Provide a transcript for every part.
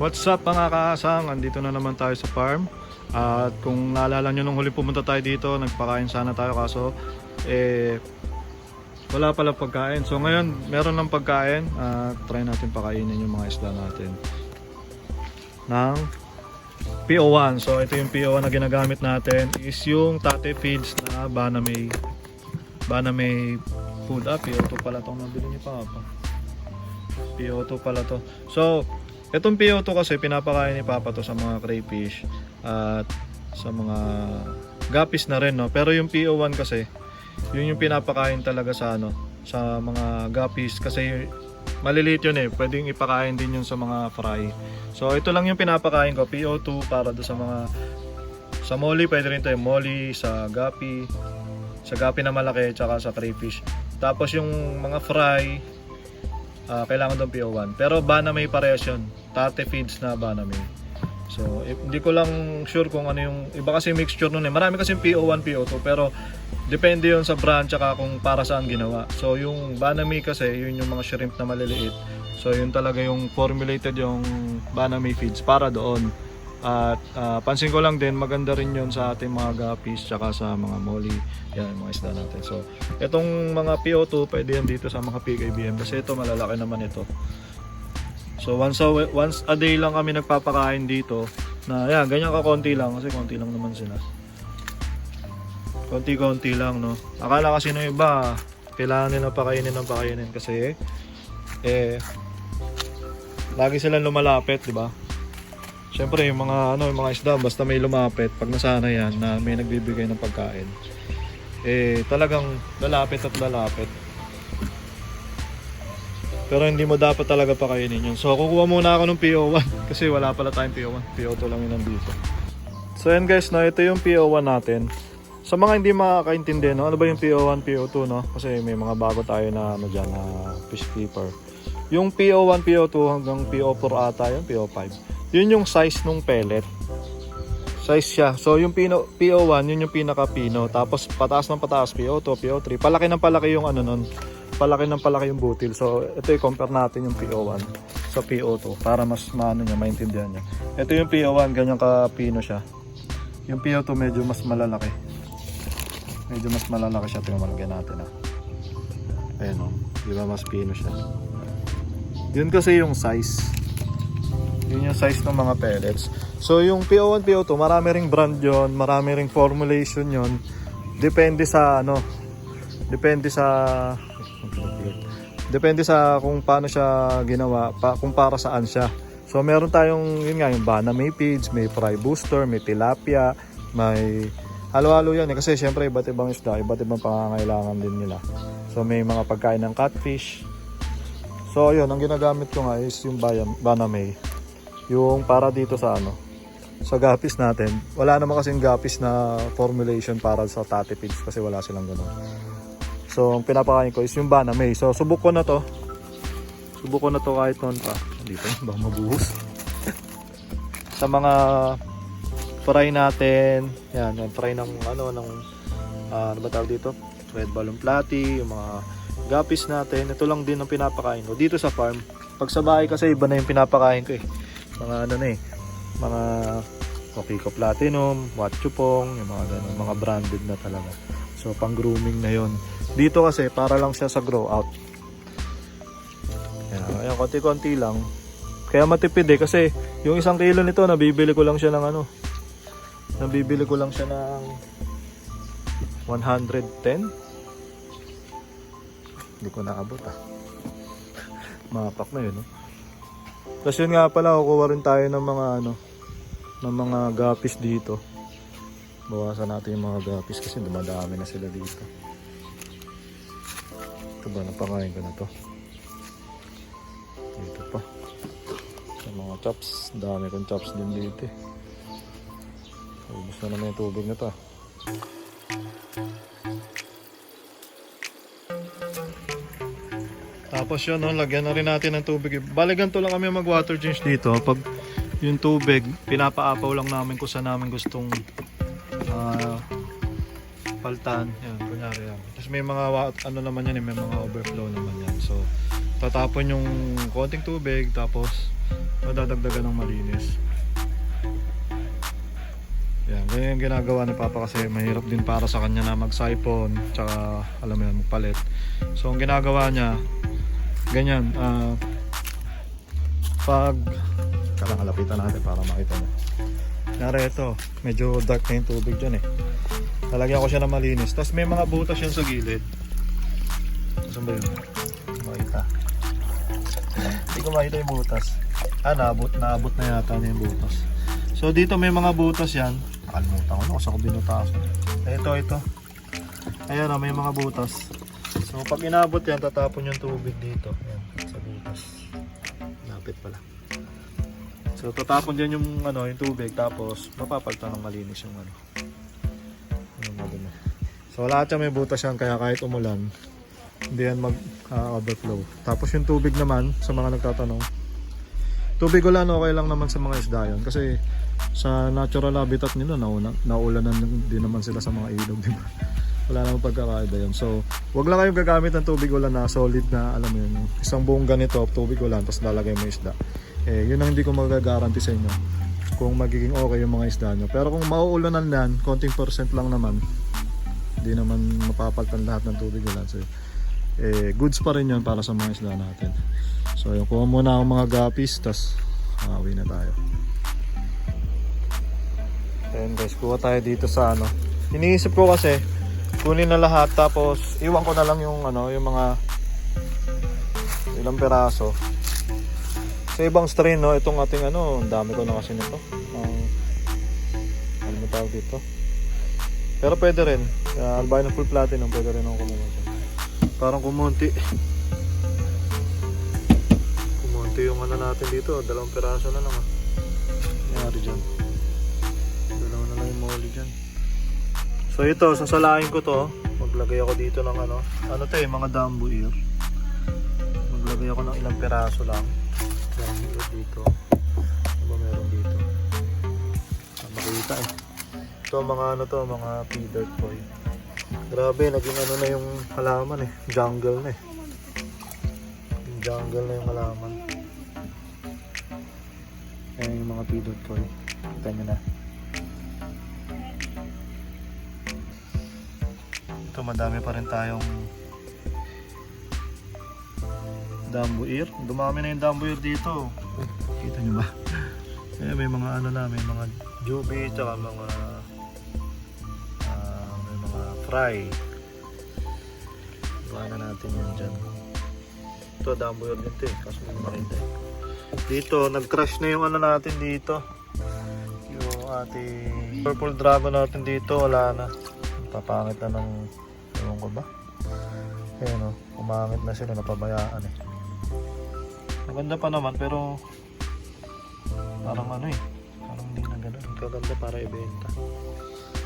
What's up mga kaasang? Andito na naman tayo sa farm. At kung naalala nyo nung huli pumunta tayo dito, nagpakain sana tayo kaso wala pala pagkain. So ngayon meron ng pagkain. Try natin pakainin yung mga isda natin ng PO1. So ito yung PO1 na ginagamit natin is yung Tate Feeds na Banamay food. PO2 pala itong nabili ni Papa. PO2 pala to. So itong PO2 kasi pinapakain ni Papa to sa mga crayfish at sa mga guppies na rin, no? Pero yung PO1 kasi yun yung pinapakain talaga sa sa mga guppies kasi maliliit yun pwedeng ipakain din yun sa mga fry. So ito lang yung pinapakain ko, PO2 para do sa mga sa molly, pwede rin to yung molly, sa guppy na malaki, tsaka sa crayfish. Tapos yung mga fry kailangan doon PO1. Pero Banamay parehas yun. Tate Feeds na Banamay. So, hindi ko lang sure kung ano yung iba kasi mixture nun Marami kasi PO1, PO2 pero depende yun sa brand tsaka kung para saan ginawa. So, yung Banamay kasi yun yung mga shrimp na maliliit. So, yun talaga yung formulated yung Banamay Feeds para doon. At pansin ko lang din maganda rin yun sa ating mga guppies tsaka sa mga molly. Yan, mga isda natin. So, itong mga PO2 pwede yan dito sa mga PKBM kasi ito malalaki naman ito. So, once a day lang kami nagpapakain dito na yan, ganyan ka konti lang kasi konti lang naman sila. Konti-konti lang, no. Akala kasi ng iba kailangan nila pakainin kasi lagi silang lumalapit, di ba? Siyempre yung mga yung mga isda basta may lumapit pag nasanay yan na may nagbibigay ng pagkain talagang lalapit at lalapit. Pero hindi mo dapat talaga pakainin yun. So kukuha muna ako ng PO1 kasi wala pala tayong PO1. PO2 lang yun nandito. So yan guys, ito yung PO1 natin. Sa mga hindi makakaintindi, ano ba yung PO1, PO2, no? Kasi may mga bago tayo na dyan na fish keeper. Yung PO1, PO2 hanggang PO4 ata yun, PO5. Yun yung size nung pellet. Size siya. So yung PO1, yun yung pinaka-pino. Tapos pataas ng pataas, PO2, PO3. Palaki ng palaki yung nun. Palaki ng palaki yung butil. So ito i-compare natin yung PO1 sa PO2 para mas maintindihan niya. Ito yung PO1, ganyan ka-pino siya. Yung PO2 medyo mas malalaki. Medyo mas malalaki siya. Tingnan natin Ayan o. Diba mas pino siya. Yun kasi yung size. Yun yung size ng mga pellets. So yung PO1, PO2, marami ring brand yon, marami ring formulation yon. Depende sa Depende sa kung paano siya ginawa, kung para saan siya. So meron tayong yun nga yung Banamay Feeds, may fry booster, may tilapia, may halo-halo yan kasi syempre iba't ibang isda, iba't ibang pangangailangan din nila. So may mga pagkain ng catfish. So ayun, ang ginagamit ko nga is yung Banamay. Yung para dito sa sa guppies natin. Wala naman kasing guppies na formulation para sa Tate Feeds kasi wala silang ganun. So ang pinapakain ko is yung Banamay. So subok ko na to kahit noon pa. Hindi pa baka mabuhos. Sa mga fry natin, yan fry ng ano ba tawag dito? Red balloon platy, yung mga guppies natin. Ito lang din ang pinapakain ko dito sa farm. Pag sa bahay kasi iba na yung pinapakain ko mga mga Coquico Platinum, Watchupong, yung mga ganun, mga branded na talaga. So pang grooming na yon. Dito kasi para lang siya sa grow out. Ayan, konti-konti lang. Kaya matipid kasi yung 1 kilo nito nabibili ko lang siya ng Nabibili ko lang siya ng 110. Hindi ko naabot Mapak na yun Tapos yun nga pala, kukuha rin tayo ng mga ng mga guppies dito. Bawasan natin yung mga guppies kasi dumadami na sila dito. Ito ba, napakain ko na to. Dito pa. Sa mga chops, dami kong chops din dito Ubus na naman yung tubig na to Tapos yun, lagyan na rin natin ng tubig. Bale ganito lang kami mag water change dito. Pag yung tubig, pinapaapaw lang namin kung saan namin gustong paltan. Yan, kunyari yan. Tapos may mga naman yan, may mga overflow naman yan. So tatapon yung konting tubig tapos madadagdagan ng malinis. Yan, ganyan yung ginagawa ni Papa kasi mahirap din para sa kanya na mag-siphon tsaka alam mo yan, magpalit. So ang ginagawa niya ganyan, pag kalangalapitan natin para makita mo. Nara ito, medyo dark na yung tubig dyan eh. Lalagyan ko siya na malinis. Tapos may mga butas yan sa gilid. Saan ba yun? Makita. Hindi ko makita yung butas. Naabot na yata niya yung butas. So dito may mga butas yan. Nakalimutan ko na kasi ako binutasan. Ito. Ayan may mga butas. So pag inabot yan, tatapon yung tubig dito. Ayan, sa butas. Lapit pala. So tatapon dyan yung yung tubig, tapos mapapalitan ng malinis yung yung madumi. So lahat yan may butas yan, kaya kahit umulan hindi yan mag-overflow. Tapos yung tubig naman, sa mga nagtatanong, tubig ulan okay lang naman sa mga isda yun, kasi sa natural habitat nila naulanan din naman sila sa mga ilog, di ba? Wala namang pagkakaida yun. So wag lang kayong gagamit ng tubig ulan na solid na alam mo yun, isang buong ganito tubig ulan tapos lalagay mo isda. Yun ang hindi ko magagaranti sa inyo kung magiging okay yung mga isda nyo. Pero kung mauulanan yan, konting percent lang naman, hindi naman mapapalitan lahat ng tubig ulan. So goods pa rin yun para sa mga isda natin. So yung kuha muna akong mga guppies, tas uwi na tayo. Ayan guys, kuha tayo dito sa iniisip ko kasi kunin na lahat, tapos iwan ko na lang yung yung mga ilang peraso sa ibang strain. Itong ating ang dami ko na kasi nito, ano tawag dito, pero pwede rin albino full platinum, pwede rin akong kumuha. Parang kumunti yung natin dito, 2 peraso na lang nangyari dyan, 2 na lang yung molly dyan. So ito, sasalain ko to, maglagay ako dito ng mga dambu ear. Maglagay ako ng ilang peraso lang dambu ear dito. Ano ba meron dito? Makita ito mga mga feeder toy. Grabe, naging na yung halaman jungle na jungle na yung halaman. Ayan yung mga feeder toy, kita nyo na. Ito, madami pa rin tayong dambu ear. Dumami na yung dambu ear dito. Kita nyo ba? May mga may mga jubi, tsaka mga may mga fry. Gawa na natin yan dyan. Ito, dambu ear din ito kasi may makita dito, nag-crash na yung natin dito. Yung ating purple dragon natin dito, wala na. Papangit na ng ewan ko ba? Ayan umangit na sila, napabayaan Maganda pa naman pero parang parang hindi na gano'n. Kaganda para ibenta.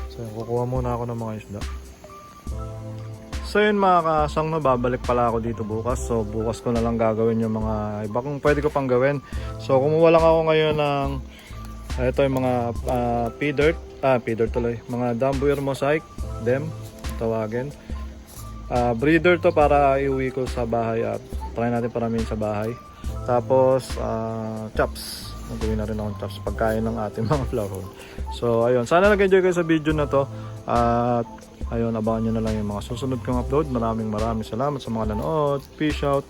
So kukuha muna ako ng mga isda. So yun mga kasang, babalik pala ako dito bukas. So bukas ko na lang gagawin yung mga iba kung pwede ko pang gawin. So kumuha lang ako ngayon ng ito yung mga feeder tuloy, mga dambu ear mosaic tawagin. Breeder to para iuwi ko sa bahay at try natin paramihin sa bahay. Tapos chops, magawin na rin akong chops, pagkain ng ating mga flower. So ayun, sana nag-enjoy kayo sa video na to. At ayun, abangan nyo na lang yung mga susunod kong upload. Maraming salamat sa mga nanood. Peace out.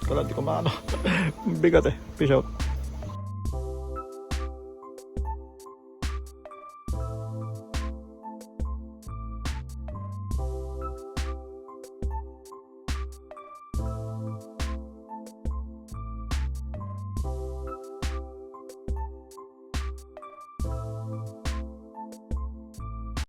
Kala di ko maano. Bigat Peace out.